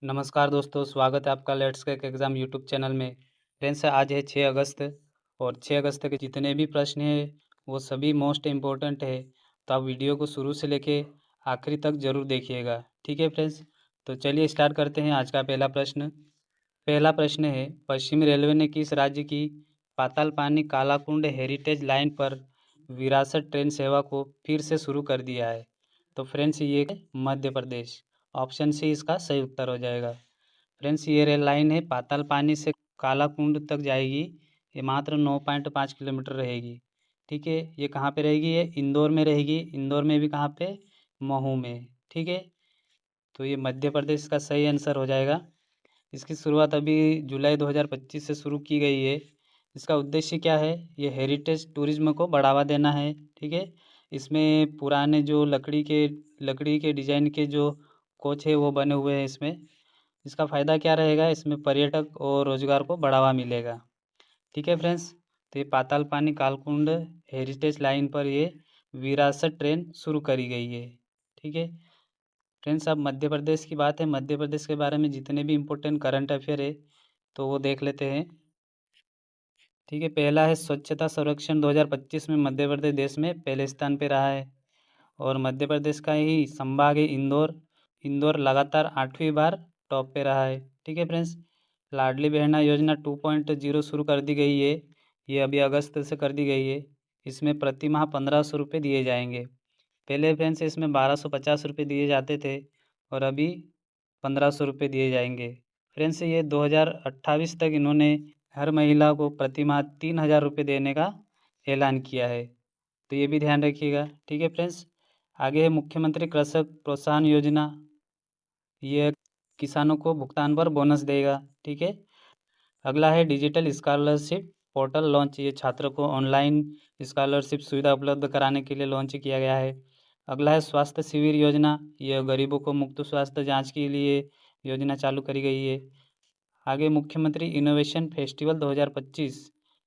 नमस्कार दोस्तों, स्वागत है आपका let's crack exam YouTube channel में। फ्रेंड्स, आज है 6 अगस्त और 6 अगस्त के जितने भी प्रश्न हैं वो सभी मोस्ट इम्पोर्टेंट है। तो आप वीडियो को शुरू से लेके आखिरी तक ज़रूर देखिएगा। ठीक है फ्रेंड्स, तो चलिए स्टार्ट करते हैं आज का पहला प्रश्न। पहला प्रश्न है, पश्चिमी रेलवे ने किस राज्य की पातालपानी कालाकुंड हेरिटेज लाइन पर विरासत ट्रेन सेवा को फिर से शुरू कर दिया है? तो फ्रेंड्स, ये है मध्य प्रदेश। ऑप्शन सी इसका सही उत्तर हो जाएगा। फ्रेंड्स, ये रेल लाइन है पातालपानी से कालाकुंड तक जाएगी। ये मात्र 9.5 किलोमीटर रहेगी। ठीक है, ये कहाँ पे रहेगी? ये इंदौर में रहेगी। इंदौर में भी कहाँ पे? महू में। ठीक है, तो ये मध्य प्रदेश का सही आंसर हो जाएगा। इसकी शुरुआत अभी जुलाई 2025 से शुरू की गई है। इसका उद्देश्य क्या है? ये हेरिटेज टूरिज्म को बढ़ावा देना है। ठीक है, इसमें पुराने जो लकड़ी के डिज़ाइन के जो कोच है वो बने हुए हैं इसमें। इसका फ़ायदा क्या रहेगा? इसमें पर्यटक और रोजगार को बढ़ावा मिलेगा। ठीक है फ्रेंड्स, तो ये पातालपानी कालकुंड हेरिटेज लाइन पर ये विरासत ट्रेन शुरू करी गई है। ठीक है फ्रेंड्स, अब मध्य प्रदेश की बात है। मध्य प्रदेश के बारे में जितने भी इम्पोर्टेंट करंट अफेयर है तो वो देख लेते हैं। ठीक है, पहला है स्वच्छता सर्वेक्षण 2025 में मध्य प्रदेश देश में पहले स्थान पे रहा है। और मध्य प्रदेश का ही संभाग है इंदौर। इंदौर लगातार 8वीं बार टॉप पे रहा है। ठीक है फ्रेंड्स, लाडली बहना योजना 2.0 शुरू कर दी गई है। ये अभी अगस्त से कर दी गई है। इसमें प्रति माह 1500 रुपये दिए जाएंगे। पहले फ्रेंड्स इसमें 1250 रुपये दिए जाते थे और अभी 1500 रुपये दिए जाएंगे। फ्रेंड्स, ये 2028 तक इन्होंने हर महिला को प्रति माह 3000 रुपये देने का ऐलान किया है। तो ये भी ध्यान रखिएगा। ठीक है फ्रेंड्स, आगे है मुख्यमंत्री कृषक प्रोत्साहन योजना। ये किसानों को भुगतान पर बोनस देगा। ठीक है, अगला है डिजिटल स्कॉलरशिप पोर्टल लॉन्च। ये छात्रों को ऑनलाइन स्कॉलरशिप सुविधा उपलब्ध कराने के लिए लॉन्च किया गया है। अगला है स्वास्थ्य शिविर योजना। ये गरीबों को मुफ्त स्वास्थ्य जांच के लिए योजना चालू करी गई है। आगे मुख्यमंत्री इनोवेशन फेस्टिवल 2025।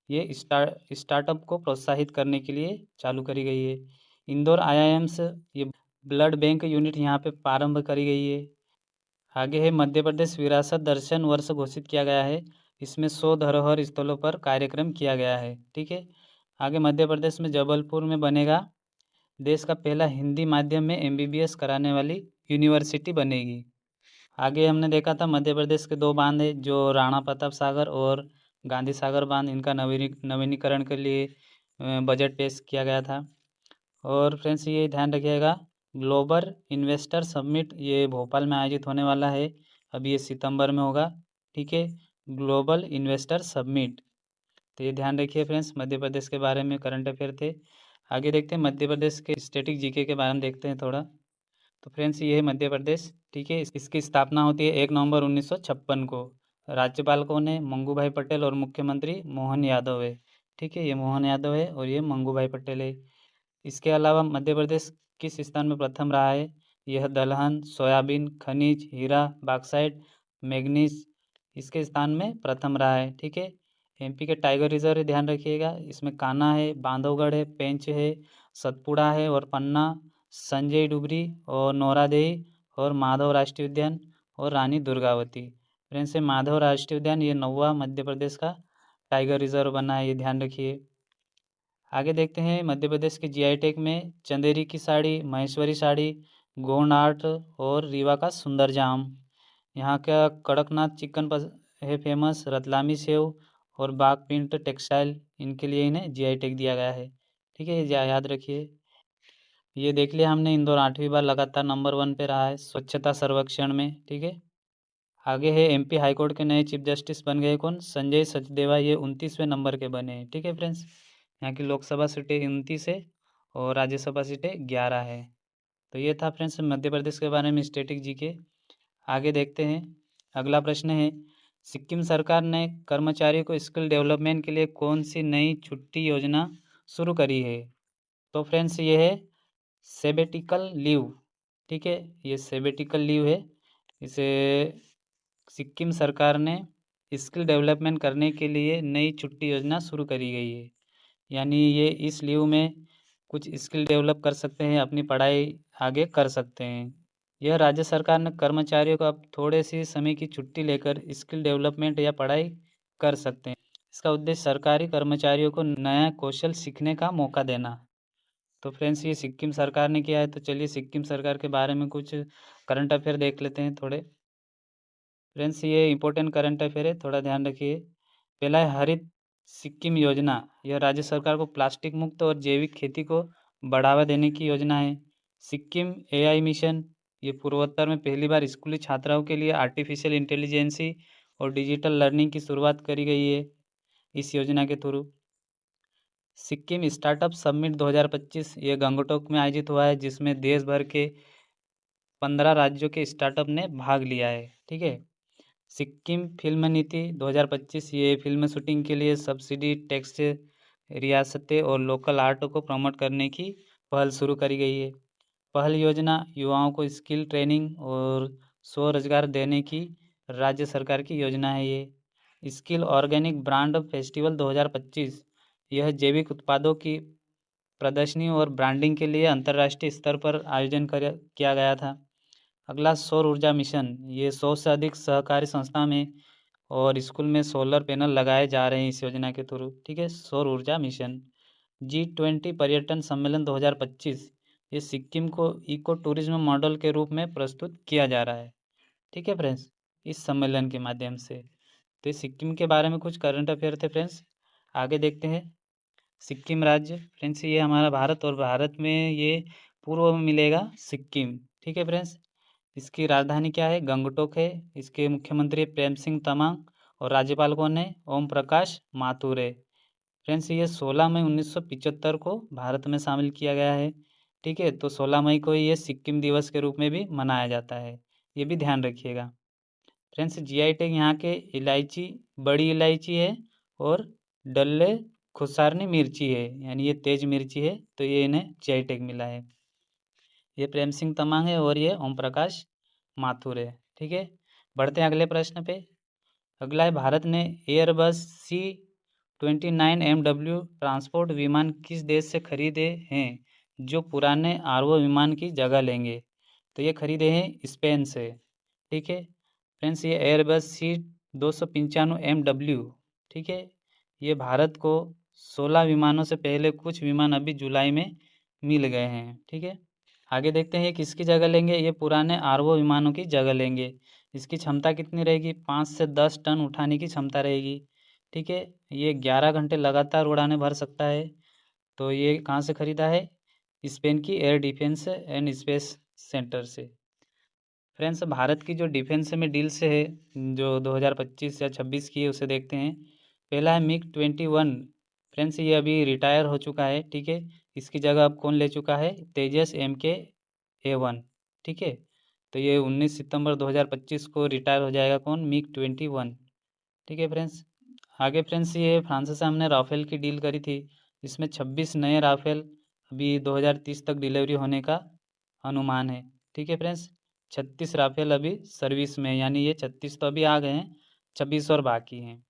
ये स्टार्टअप को प्रोत्साहित करने के लिए चालू करी गई है। इंदौर आईआईएम्स, ये ब्लड बैंक यूनिट यहाँ पे प्रारंभ करी गई है। आगे है मध्य प्रदेश विरासत दर्शन वर्ष घोषित किया गया है। इसमें 100 धरोहर स्थलों पर कार्यक्रम किया गया है। ठीक है, आगे मध्य प्रदेश में जबलपुर में बनेगा देश का पहला हिंदी माध्यम में एमबीबीएस कराने वाली यूनिवर्सिटी बनेगी। आगे हमने देखा था मध्य प्रदेश के दो बांध है, जो राणा प्रताप सागर और गांधी सागर बांध। इनका नवीनीकरण के लिए बजट पेश किया गया था। और फ्रेंड्स, ये ध्यान रखिएगा, ग्लोबल इन्वेस्टर समिट ये भोपाल में आयोजित होने वाला है। अभी ये सितंबर में होगा। ठीक है, ग्लोबल इन्वेस्टर समिट। तो ये ध्यान रखिए फ्रेंड्स, मध्य प्रदेश के बारे में करंट अफेयर थे। आगे देखते हैं मध्य प्रदेश के स्टैटिक जीके के बारे में देखते हैं थोड़ा। तो फ्रेंड्स, ये है मध्य प्रदेश। ठीक है, इसकी स्थापना होती है 1 नवंबर 1956 को। राज्यपाल कौन है? मंगू भाई पटेल। और मुख्यमंत्री मोहन यादव है। ठीक है, ये मोहन यादव है और ये मंगू भाई पटेल है। इसके अलावा मध्य प्रदेश किस स्थान में प्रथम रहा है? यह दलहन, सोयाबीन, खनिज, हीरा, बॉक्साइट, मैग्नीज इसके स्थान में प्रथम रहा है। ठीक है, एमपी के टाइगर रिजर्व ध्यान रखिएगा। इसमें कान्हा है, बांधवगढ़ है, पेंच है, सतपुड़ा है और पन्ना, संजय डुबरी और नौरादेही और माधव राष्ट्रीय उद्यान और रानी दुर्गावती। फ्रेंड्स, ये माधव राष्ट्रीय उद्यान ये 9वां मध्य प्रदेश का टाइगर रिजर्व बना है, ये ध्यान रखिए। आगे देखते हैं मध्य प्रदेश के जीआई टैग में चंदेरी की साड़ी, महेश्वरी साड़ी, गोंड आर्ट और रीवा का सुंदर जाम। यहाँ का कड़कनाथ चिकन है फेमस, रतलामी सेव और बाग प्रिंट टेक्सटाइल, इनके लिए इन्हें जीआई टैग दिया गया है। ठीक है, ये याद रखिए। ये देख लिया हमने, इंदौर 8वीं बार लगातार नंबर 1 पे रहा है स्वच्छता सर्वेक्षण में। ठीक है, आगे है एमपी हाईकोर्ट के नए चीफ जस्टिस बन गए कौन? संजय सचदेवा। ये 29वें नंबर के बने हैं। ठीक है फ्रेंड्स, यहाँ की लोकसभा सीटें 29 है और राज्यसभा सीटें 11 है। तो ये था फ्रेंड्स मध्य प्रदेश के बारे में स्टैटिक जीके। आगे देखते हैं, अगला प्रश्न है, सिक्किम सरकार ने कर्मचारियों को स्किल डेवलपमेंट के लिए कौन सी नई छुट्टी योजना शुरू करी है? तो फ्रेंड्स, ये है सेबेटिकल लीव। ठीक है, ये सेबेटिकल लीव है। इसे सिक्किम सरकार ने स्किल डेवलपमेंट करने के लिए नई छुट्टी योजना शुरू करी गई है। यानी ये इस लीव में कुछ स्किल डेवलप कर सकते हैं, अपनी पढ़ाई आगे कर सकते हैं। यह राज्य सरकार ने कर्मचारियों को अब थोड़े से समय की छुट्टी लेकर स्किल डेवलपमेंट या पढ़ाई कर सकते हैं। इसका उद्देश्य सरकारी कर्मचारियों को नया कौशल सीखने का मौका देना। तो फ्रेंड्स ये सिक्किम सरकार ने किया है। तो चलिए सिक्किम सरकार के बारे में कुछ करंट अफेयर देख लेते हैं थोड़े। फ्रेंड्स ये इंपॉर्टेंट करंट अफेयर है, थोड़ा ध्यान रखिए। पहला है हरित सिक्किम योजना। यह राज्य सरकार को प्लास्टिक मुक्त और जैविक खेती को बढ़ावा देने की योजना है। सिक्किम एआई मिशन, ये पूर्वोत्तर में पहली बार स्कूली छात्राओं के लिए आर्टिफिशियल इंटेलिजेंसी और डिजिटल लर्निंग की शुरुआत करी गई है इस योजना के थ्रू। सिक्किम स्टार्टअप समिट 2025 ये गंगटोक में आयोजित हुआ है, जिसमें देश भर के 15 राज्यों के स्टार्टअप ने भाग लिया है। ठीक है। सिक्किम फिल्म नीति 2025 ये फिल्म शूटिंग के लिए सब्सिडी टैक्स रियासतें और लोकल आर्ट को प्रमोट करने की पहल शुरू करी गई है। पहल योजना युवाओं को स्किल ट्रेनिंग और स्वरोजगार देने की राज्य सरकार की योजना है। ये स्किल ऑर्गेनिक ब्रांड फेस्टिवल 2025 यह जैविक उत्पादों की प्रदर्शनी और ब्रांडिंग के लिए अंतर्राष्ट्रीय स्तर पर आयोजन किया गया था। अगला सौर ऊर्जा मिशन, ये 100 से अधिक सहकारी संस्था में और स्कूल में सोलर पैनल लगाए जा रहे हैं इस योजना के थ्रू। ठीक है। सौर ऊर्जा मिशन। G20 पर्यटन सम्मेलन 2025 ये सिक्किम को इको टूरिज्म मॉडल के रूप में प्रस्तुत किया जा रहा है। ठीक है फ्रेंड्स, इस सम्मेलन के माध्यम से। तो ये सिक्किम के बारे में कुछ करंट अफेयर थे फ्रेंड्स। आगे देखते हैं सिक्किम राज्य। फ्रेंड्स ये हमारा भारत, और भारत में ये पूर्व में मिलेगा सिक्किम। ठीक है फ्रेंड्स। इसकी राजधानी क्या है? गंगटोक है। इसके मुख्यमंत्री प्रेम सिंह तमांग और राज्यपाल कौन है? ओम प्रकाश माथुर है। फ्रेंड्स ये 16 मई 1975 को भारत में शामिल किया गया है। ठीक है। तो 16 मई को ये सिक्किम दिवस के रूप में भी मनाया जाता है, ये भी ध्यान रखिएगा। फ्रेंड्स जीआई टैग यहाँ के इलायची, बड़ी इलायची है और डल्ले खुसारनी मिर्ची है, यानी ये तेज मिर्ची है, तो ये इन्हें जीआई टैग मिला है। ये प्रेम सिंह तमांग है और ये ओम प्रकाश माथुर है। ठीक है। बढ़ते हैं अगले प्रश्न पे। अगला है भारत ने एयरबस C-29MW ट्रांसपोर्ट विमान किस देश से खरीदे हैं जो पुराने आरवो विमान की जगह लेंगे? तो ये खरीदे हैं स्पेन से। ठीक है। फ्रेंड्स ये एयरबस C-295MW, ठीक है, ये भारत को 16 विमानों से पहले कुछ विमान अभी जुलाई में मिल गए हैं। ठीक है। आगे देखते हैं किसकी जगह लेंगे। ये पुराने आरवो विमानों की जगह लेंगे। इसकी क्षमता कितनी रहेगी? 5 से 10 टन उठाने की क्षमता रहेगी। ठीक है। ये 11 घंटे लगातार उड़ानें भर सकता है। तो ये कहाँ से ख़रीदा है? स्पेन की air defence and space centre से। फ्रेंड्स भारत की जो डिफेंस में डील से है, जो 2025 या 26 की है, उसे देखते हैं। पहला है MiG-21। फ्रेंड्स ये अभी रिटायर हो चुका है। ठीक है। इसकी जगह अब कौन ले चुका है? तेजस MK-A1। ठीक है। तो ये 19 सितंबर 2025 को रिटायर हो जाएगा। कौन? MiG-21। ठीक है फ्रेंड्स। आगे फ्रेंड्स ये फ्रांस से हमने राफेल की डील करी थी, इसमें 26 नए राफेल अभी 2030 तक डिलीवरी होने का अनुमान है। ठीक है फ्रेंड्स। 36 राफेल अभी सर्विस में, यानी ये 36 तो अभी आ गए हैं, 26 और बाकी हैं।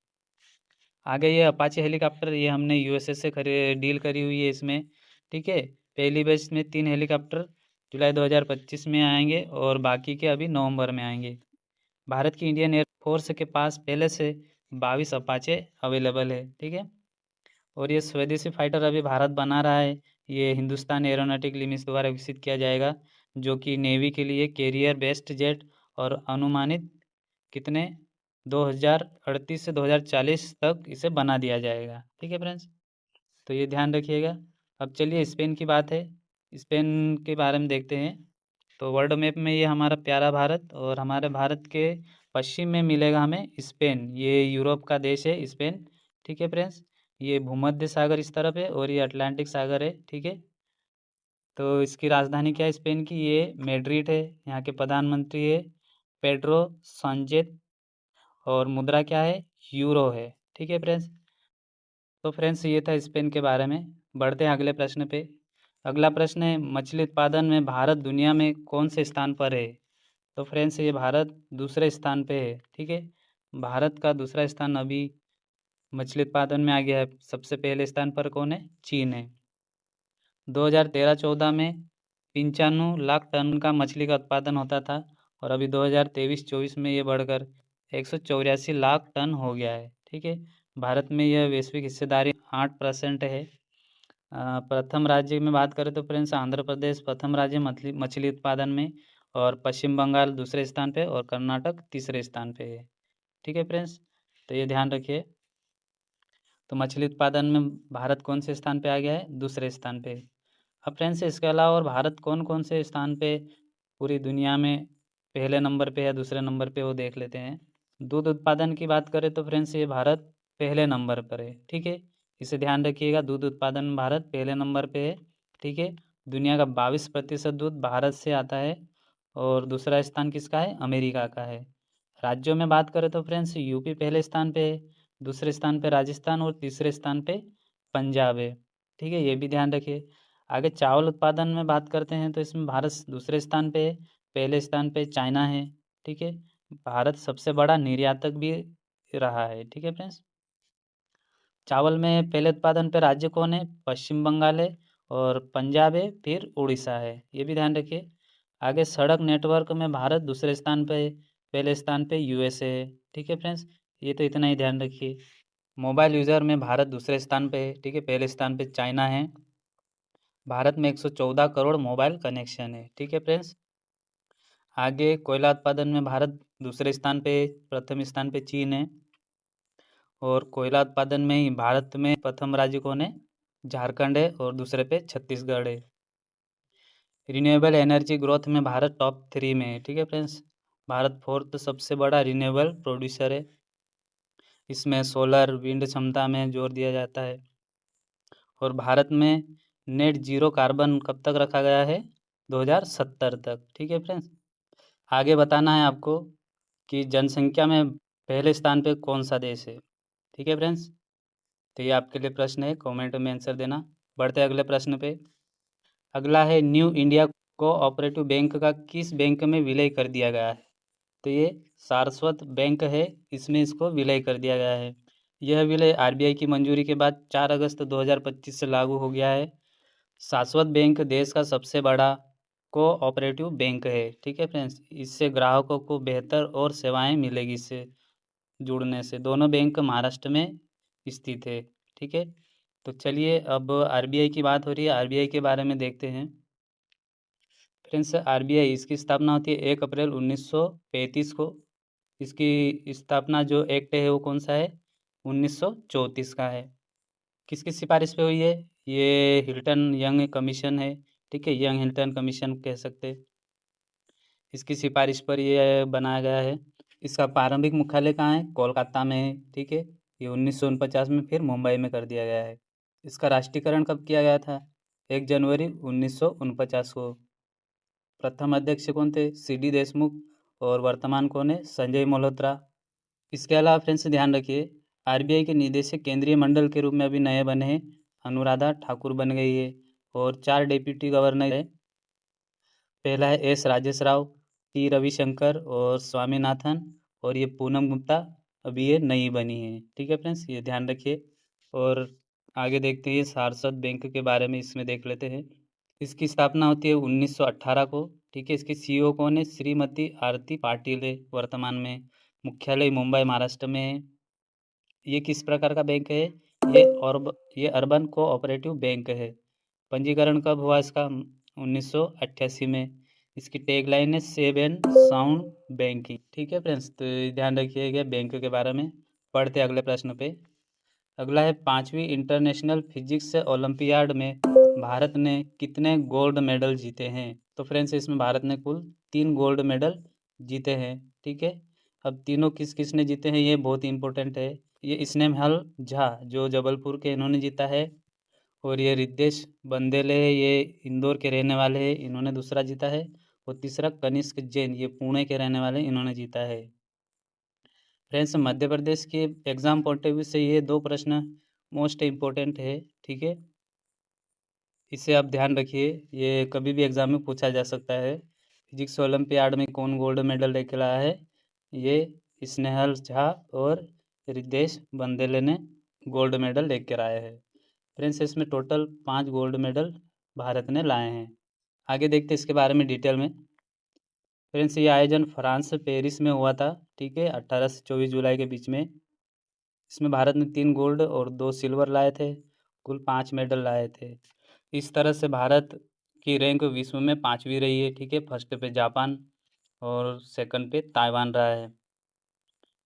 आगे ये अपाचे हेलीकॉप्टर, ये हमने USA से डील करी हुई है इसमें। ठीक है। पहली बैच में 3 हेलीकॉप्टर जुलाई 2025 में आएंगे और बाकी के अभी नवंबर में आएंगे। भारत की इंडियन एयरफोर्स के पास पहले से 22 अपाचे अवेलेबल है। ठीक है। और ये स्वदेशी फाइटर अभी भारत बना रहा है। ये हिंदुस्तान एरोनॉटिक लिमिटेड द्वारा विकसित किया जाएगा, जो कि नेवी के लिए कैरियर बेस्ड जेट और अनुमानित कितने 2038 से 2040 तक इसे बना दिया जाएगा। ठीक है फ्रेंड्स। तो ये ध्यान रखिएगा। अब चलिए स्पेन की बात है, स्पेन के बारे में देखते हैं। तो वर्ल्ड मैप में ये हमारा प्यारा भारत, और हमारे भारत के पश्चिम में मिलेगा हमें स्पेन। ये यूरोप का देश है स्पेन। ठीक है फ्रेंड्स। ये भूमध्य सागर इस तरफ है और ये अटलांटिक सागर है। ठीक है। तो इसकी राजधानी क्या है स्पेन की? ये मैड्रिड है। यहाँ के प्रधानमंत्री है पेड्रो सांचेज और मुद्रा क्या है? यूरो है। ठीक है फ्रेंड्स। तो फ्रेंड्स ये था स्पेन के बारे में। बढ़ते हैं अगले प्रश्न पे। अगला प्रश्न है मछली उत्पादन में भारत दुनिया में कौन से स्थान पर है? तो फ्रेंड्स ये भारत दूसरे स्थान पे है। ठीक है। भारत का दूसरा स्थान अभी मछली उत्पादन में आ गया है। सबसे पहले स्थान पर कौन है? चीन है। 2013-14 में 95 लाख टन का मछली का उत्पादन होता था और अभी 2023-24 में ये बढ़कर 184 लाख टन हो गया है। ठीक है, भारत में यह वैश्विक हिस्सेदारी 8% है। प्रथम राज्य में बात करें तो फ्रेंड्स आंध्र प्रदेश प्रथम राज्य मछली उत्पादन में, और पश्चिम बंगाल दूसरे स्थान पे और कर्नाटक तीसरे स्थान पे है। ठीक है फ्रेंड्स, तो ये ध्यान रखिए। तो मछली उत्पादन में भारत कौन से स्थान पे आ गया है? दूसरे स्थान पे। अब फ्रेंड्स इसके अलावा और भारत कौन कौन से स्थान पे पूरी दुनिया में पहले नंबर पे या दूसरे नंबर पे, वो देख लेते हैं। दूध उत्पादन की बात करें तो फ्रेंड्स ये भारत पहले नंबर पर है। ठीक है, इसे ध्यान रखिएगा, दूध उत्पादन में भारत पहले नंबर पे है। ठीक है, दुनिया का 22% दूध भारत से आता है और दूसरा स्थान किसका है? अमेरिका का है। राज्यों में बात करें तो फ्रेंड्स यूपी पहले स्थान पे है, दूसरे स्थान पे राजस्थान और तीसरे स्थान पे पंजाब है। ठीक है, ये भी ध्यान रखिए। आगे चावल उत्पादन में बात करते हैं तो इसमें भारत दूसरे स्थान पे है, पहले स्थान पे चाइना है। ठीक है, भारत सबसे बड़ा निर्यातक भी रहा है। ठीक है फ्रेंड्स, चावल में पहले उत्पादन पे राज्य कौन है? पश्चिम बंगाल है और पंजाब है, फिर उड़ीसा है। ये भी ध्यान रखिए। आगे सड़क नेटवर्क में भारत दूसरे स्थान पे है, पहले स्थान पे यूएसए है। ठीक है फ्रेंड्स, ये तो इतना ही ध्यान रखिए। मोबाइल यूज़र में भारत दूसरे स्थान पे है। ठीक है, पहले स्थान पे चाइना है। भारत में 114 करोड़ मोबाइल कनेक्शन है। ठीक है फ्रेंड्स, आगे कोयला उत्पादन में भारत दूसरे स्थान पे, प्रथम स्थान पे चीन है। और कोयला उत्पादन में ही भारत में प्रथम राज्य कौन है? झारखंड है और दूसरे पे छत्तीसगढ़ है। रिन्यूएबल एनर्जी ग्रोथ में भारत टॉप 3 में है। ठीक है फ्रेंड्स, भारत 4th सबसे बड़ा रिन्यूएबल प्रोड्यूसर है। इसमें सोलर विंड क्षमता में जोर दिया जाता है। और भारत में नेट जीरो कार्बन कब तक रखा गया है? 2070 तक। ठीक है फ्रेंड्स, आगे बताना है आपको कि जनसंख्या में पहले स्थान पे कौन सा देश है। ठीक है फ्रेंड्स, तो ये आपके लिए प्रश्न है, कमेंट में आंसर देना। बढ़ते अगले प्रश्न पे। अगला है न्यू इंडिया कोऑपरेटिव बैंक का किस बैंक में विलय कर दिया गया है? तो ये सारस्वत बैंक है, इसमें इसको विलय कर दिया गया है। यह विलय आरबीआई की मंजूरी के बाद 4 अगस्त 2025 से लागू हो गया है। शाश्वत बैंक देश का सबसे बड़ा कोऑपरेटिव बैंक है। ठीक है फ्रेंड्स, इससे ग्राहकों को बेहतर और सेवाएं मिलेगी। इससे जुड़ने से दोनों बैंक महाराष्ट्र में स्थित है। ठीक है, तो चलिए अब आरबीआई की बात हो रही है, आरबीआई के बारे में देखते हैं। फ्रेंड्स आरबीआई इसकी स्थापना होती है 1 अप्रैल 1935 को। इसकी स्थापना जो एक्ट है वो कौन सा है? 1934 का है। किसकी सिफारिश पे हुई है? ये हिल्टन यंग कमीशन है। ठीक है, यंग हिल्टन कमीशन कह सकते हैं। इसकी सिफारिश पर ये बनाया गया है। इसका प्रारंभिक मुख्यालय कहाँ है? कोलकाता में है। ठीक है, ये 1949 में फिर मुंबई में कर दिया गया है। इसका राष्ट्रीयकरण कब किया गया था? 1 जनवरी 1949 को। प्रथम अध्यक्ष कौन थे? सी.डी. देशमुख। और वर्तमान कौन है? संजय मल्होत्रा। इसके अलावा फ्रेंड्स ध्यान रखिए, आरबीआई के निदेशक केंद्रीय मंडल के रूप में अभी नए बने हैं, अनुराधा ठाकुर बन गई है। और 4 डिप्टी गवर्नर है। पहला है एस राजेश राव, टी रविशंकर और स्वामीनाथन, और ये पूनम गुप्ता अभी ये नई बनी है। ठीक है फ्रेंड्स, ये ध्यान रखिए। और आगे देखते हैं सारस्वत बैंक के बारे में, इसमें देख लेते हैं। इसकी स्थापना होती है 1918 को। ठीक है, इसकी सीईओ कौन है? श्रीमती आरती पाटिल है वर्तमान में। मुख्यालय मुंबई महाराष्ट्र में है। ये किस प्रकार का बैंक है? ये अर्बन कोऑपरेटिव बैंक है। पंजीकरण कब हुआ इसका? 1988 में। इसकी टैगलाइन है सेव एंड साउंड बैंकिंग। ठीक है फ्रेंड्स, तो ध्यान रखिएगा बैंक के बारे में। पढ़ते अगले प्रश्न पे। अगला है 5वीं इंटरनेशनल फिजिक्स ओलंपियाड में भारत ने कितने गोल्ड मेडल जीते हैं? तो फ्रेंड्स इसमें भारत ने कुल 3 गोल्ड मेडल जीते हैं। ठीक है, अब तीनों किस किस ने जीते हैं ये बहुत इंपॉर्टेंट है। ये स्नेहल झा जो जबलपुर के, इन्होंने जीता है। और ये रिद्धेश बंदेले है, ये इंदौर के रहने वाले हैं, इन्होंने दूसरा जीता है। और तीसरा कनिष्क जैन, ये पुणे के रहने वाले, इन्होंने जीता है। फ्रेंड्स मध्य प्रदेश के एग्जाम पॉइंट ऑफ व्यू से ये 2 प्रश्न मोस्ट इम्पोर्टेंट है। ठीक है, इसे आप ध्यान रखिए, ये कभी भी एग्जाम में पूछा जा सकता है। फिजिक्स ओलंपियाड में कौन गोल्ड मेडल लेकर लाया है? ये स्नेहल झा और रिद्धेश बंदेले ने गोल्ड मेडल लेकर आए हैं। फ्रेंड्स इसमें टोटल 5 गोल्ड मेडल भारत ने लाए हैं। आगे देखते हैं इसके बारे में डिटेल में। फ्रेंड्स, ये आयोजन फ्रांस पेरिस में हुआ था, ठीक है, 18 से 24 जुलाई के बीच में। इसमें भारत ने 3 गोल्ड और 2 सिल्वर लाए थे, कुल 5 मेडल लाए थे। इस तरह से भारत की रैंक विश्व में 5वीं रही है, ठीक है। फर्स्ट पे जापान और सेकंड पे ताइवान रहा है।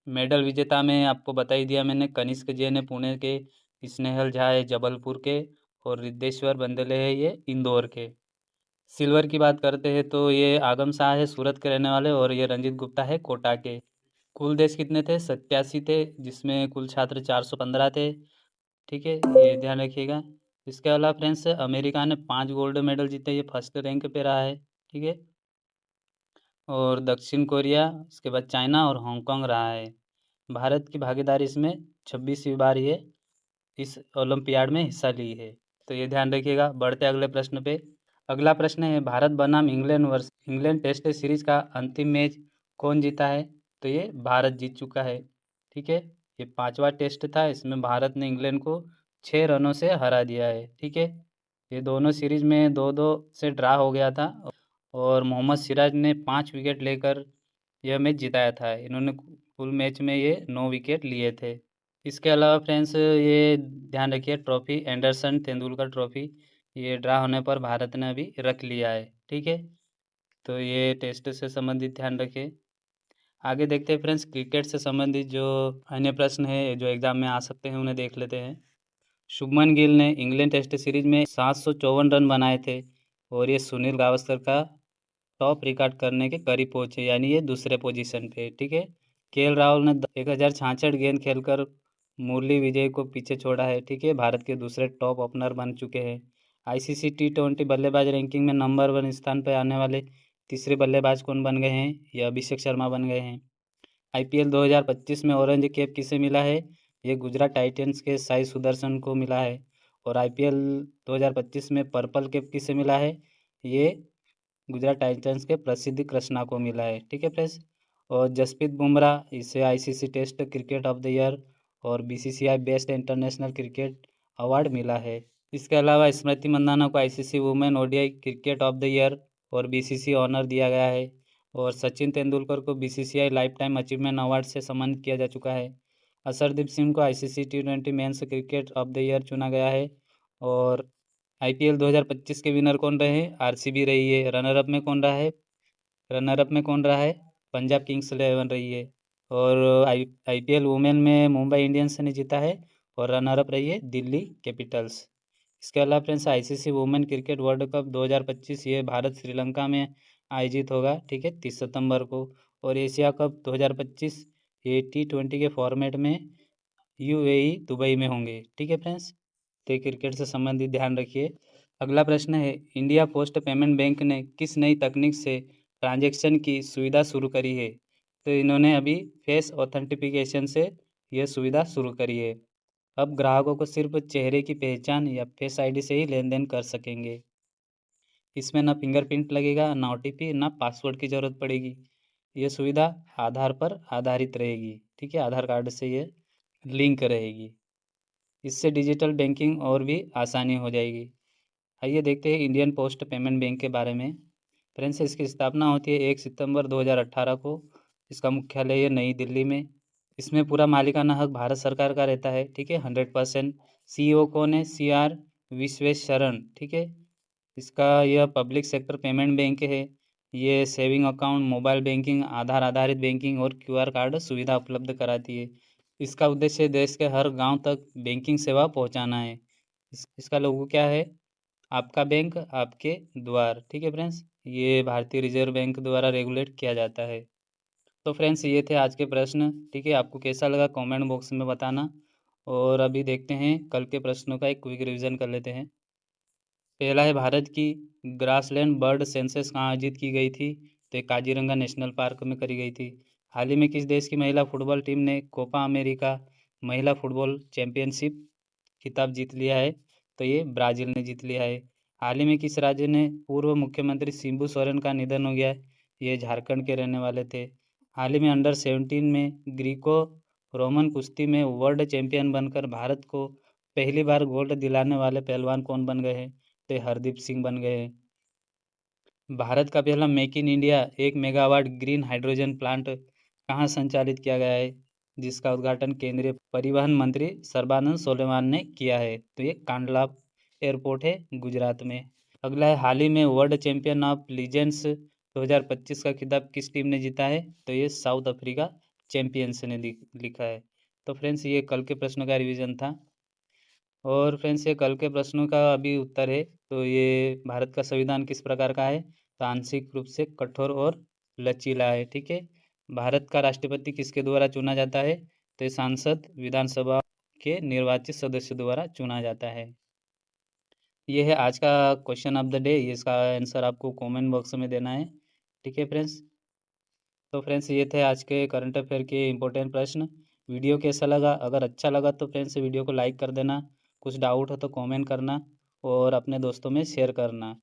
मेडल विजेता में आपको बता ही दिया मैंने, कनिष्क जैन है पुणे के, स्नेहल झा है जबलपुर के, और रिद्धेश्वर बंदले है ये इंदौर के। सिल्वर की बात करते हैं तो ये आगम शाह है सूरत के रहने वाले, और ये रंजीत गुप्ता है कोटा के। कुल देश कितने थे? 87 थे, जिसमें कुल छात्र 415 थे, ठीक है, ये ध्यान रखिएगा। इसके अलावा फ्रेंड्स, अमेरिका ने 5 गोल्ड मेडल जीते, ये फर्स्ट रैंक पे रहा है, ठीक है। और दक्षिण कोरिया, उसके बाद चाइना और हांगकांग रहा है। भारत की भागीदारी इसमें 26वीं बार ये इस ओलंपियाड में हिस्सा ली है, तो ये ध्यान रखिएगा। बढ़ते अगले प्रश्न पे। अगला प्रश्न है, भारत बनाम इंग्लैंड टेस्ट सीरीज का अंतिम मैच कौन जीता है? तो ये भारत जीत चुका है, ठीक है। ये 5वां टेस्ट था, इसमें भारत ने इंग्लैंड को 6 रनों से हरा दिया है, ठीक है। ये दोनों सीरीज में 2-2 से ड्रा हो गया था, और मोहम्मद सिराज ने 5 विकेट लेकर यह मैच जिताया था। इन्होंने कुल मैच में ये 9 विकेट लिए थे। इसके अलावा फ्रेंड्स, ये ध्यान रखिए, ट्रॉफी एंडरसन तेंदुलकर ट्रॉफी, ये ड्रा होने पर भारत ने अभी रख लिया है, ठीक है। तो ये टेस्ट से संबंधित ध्यान रखें। आगे देखते हैं फ्रेंड्स, क्रिकेट से संबंधित जो अन्य प्रश्न है जो एग्जाम में आ सकते हैं उन्हें देख लेते हैं। शुभमन गिल ने इंग्लैंड टेस्ट सीरीज में 754 रन बनाए थे, और ये सुनील गावस्कर का टॉप रिकॉर्ड करने के करीब पहुंचे, यानी ये दूसरे पोजीशन पे, ठीक है। केएल राहुल ने 1066 गेंद खेलकर मुरली विजय को पीछे छोड़ा है, ठीक है। भारत के दूसरे टॉप ओपनर बन चुके हैं। आईसीसी T20 बल्लेबाज रैंकिंग में नंबर 1 स्थान पर आने वाले तीसरे बल्लेबाज कौन बन गए हैं? ये अभिषेक शर्मा बन गए हैं। IPL 2025 में ऑरेंज कैप किसे मिला है? ये गुजरात टाइटंस के साई सुदर्शन को मिला है। और IPL 2025 में पर्पल कैप किसे मिला है? ये गुजरात टाइटंस के प्रसिद्ध कृष्णा को मिला है, ठीक है फ्रेंड्स। और जसप्रीत बुमराह, इसे ICC test cricket of the year और BCCI best international cricket award मिला है। इसके अलावा स्मृति मंदाना को ICC women ODI cricket of the year और BCCI ऑनर दिया गया है। और सचिन तेंदुलकर को BCCI lifetime achievement award से सम्मानित किया जा चुका है। असरदीप सिंह को ICC T20 men's cricket of the year चुना गया है। और IPL 2025 के विनर कौन रहे? RCB रही है। रनर अप में कौन रहा है? पंजाब किंग्स 11 रही है। और IPL वुमेन में मुंबई इंडियंस ने जीता है, और रनर अप रही है दिल्ली कैपिटल्स। इसके अलावा friends, ICC women cricket world cup 2025 ये भारत श्रीलंका में आयोजित होगा, ठीक है, 30 सितंबर को। और एशिया कप 2025 ये T20 के फॉर्मेट में UAE दुबई में होंगे, ठीक है फ्रेंड्स। तो क्रिकेट से संबंधित ध्यान रखिए। अगला प्रश्न है, इंडिया पोस्ट पेमेंट बैंक ने किस नई तकनीक से ट्रांजैक्शन की सुविधा शुरू करी है? तो इन्होंने अभी फेस ऑथेंटिफिकेशन से यह सुविधा शुरू करी है। अब ग्राहकों को सिर्फ चेहरे की पहचान या फेस आईडी से ही लेन देन कर सकेंगे। इसमें ना फिंगरप्रिंट लगेगा, ना OTP, ना पासवर्ड की ज़रूरत पड़ेगी। ये सुविधा आधार पर आधारित रहेगी, ठीक है, आधार कार्ड से ये लिंक रहेगी। इससे डिजिटल बैंकिंग और भी आसानी हो जाएगी। आइए देखते हैं इंडियन पोस्ट पेमेंट बैंक के बारे में। फ्रेंड्स, इसकी स्थापना होती है 1 सितंबर 2018 को। इसका मुख्यालय है नई दिल्ली में। इसमें पूरा मालिकाना हक भारत सरकार का रहता है, ठीक है, 100%। CEO कौन है? CR विश्वेश्वरन, ठीक है। इसका यह पब्लिक सेक्टर पेमेंट बैंक है। ये सेविंग अकाउंट, मोबाइल बैंकिंग, आधार आधारित बैंकिंग और QR कार्ड सुविधा उपलब्ध कराती है। इसका उद्देश्य देश के हर गांव तक बैंकिंग सेवा पहुंचाना है। इसका लोगो क्या है? आपका बैंक आपके द्वार, ठीक है फ्रेंड्स। ये भारतीय रिजर्व बैंक द्वारा रेगुलेट किया जाता है। तो फ्रेंड्स, ये थे आज के प्रश्न, ठीक है। आपको कैसा लगा कमेंट बॉक्स में बताना। और अभी देखते हैं कल के प्रश्नों का एक क्विक रिवीजन कर लेते हैं। पहला है, भारत की ग्रासलैंड बर्ड सेंसस कहाँ आयोजित की गई थी? तो ये काजीरंगा नेशनल पार्क में करी गई थी। हाल ही में किस देश की महिला फुटबॉल टीम ने कोपा अमेरिका महिला फुटबॉल चैंपियनशिप खिताब जीत लिया है? तो ये ब्राज़ील ने जीत लिया है। हाल ही में किस राज्य ने पूर्व मुख्यमंत्री शिबू सोरेन का निधन हो गया है? ये झारखंड के रहने वाले थे। हाल ही में अंडर 17 में ग्रीको रोमन कुश्ती में वर्ल्ड चैंपियन बनकर भारत को पहली बार गोल्ड दिलाने वाले पहलवान कौन बन गए हैं? तो हरदीप सिंह बन गए हैं। भारत का पहला make in India 1 megawatt green hydrogen plant कहाँ संचालित किया गया है, जिसका उद्घाटन केंद्रीय परिवहन मंत्री सर्बानंद सोनोवाल ने किया है? तो ये कांडला एयरपोर्ट है गुजरात में। अगला है, हाल ही में वर्ल्ड चैंपियन ऑफ लीजेंड्स 2025 का खिताब किस टीम ने जीता है? तो ये साउथ अफ्रीका चैंपियंस ने लिखा है। तो फ्रेंड्स, ये कल के प्रश्नों का रिवीजन था। और फ्रेंड्स, ये कल के प्रश्नों का अभी उत्तर है। तो ये भारत का संविधान किस प्रकार का है? तो आंशिक रूप से कठोर और लचीला है। ठीक है। भारत का राष्ट्रपति किसके द्वारा चुना जाता है? तो ये सांसद विधानसभा के निर्वाचित सदस्य द्वारा चुना जाता है। ये है आज का क्वेश्चन ऑफ द डे। इसका आंसर आपको कमेंट बॉक्स में देना है। ठीक है फ्रेंड्स। तो फ्रेंड्स, ये थे आज के करंट अफेयर के इंपॉर्टेंट प्रश्न। वीडियो कैसा लगा? अगर अच्छा लगा तो फ्रेंड्स वीडियो को लाइक कर देना। कुछ डाउट हो तो कमेंट करना और अपने दोस्तों में शेयर करना।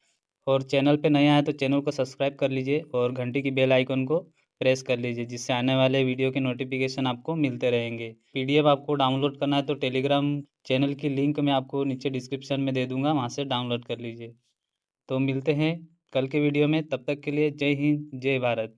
और चैनल पे नया है तो चैनल को सब्सक्राइब कर लीजिए और घंटी की बेल आइकन को प्रेस कर लीजिए, जिससे आने वाले वीडियो के नोटिफिकेशन आपको मिलते रहेंगे। पीडीएफ आपको डाउनलोड करना है तो टेलीग्राम चैनल की लिंक मैं आपको नीचे डिस्क्रिप्शन में दे दूंगा, वहाँ से डाउनलोड कर लीजिए। तो मिलते हैं कल के वीडियो में। तब तक के लिए जय हिंद, जय भारत।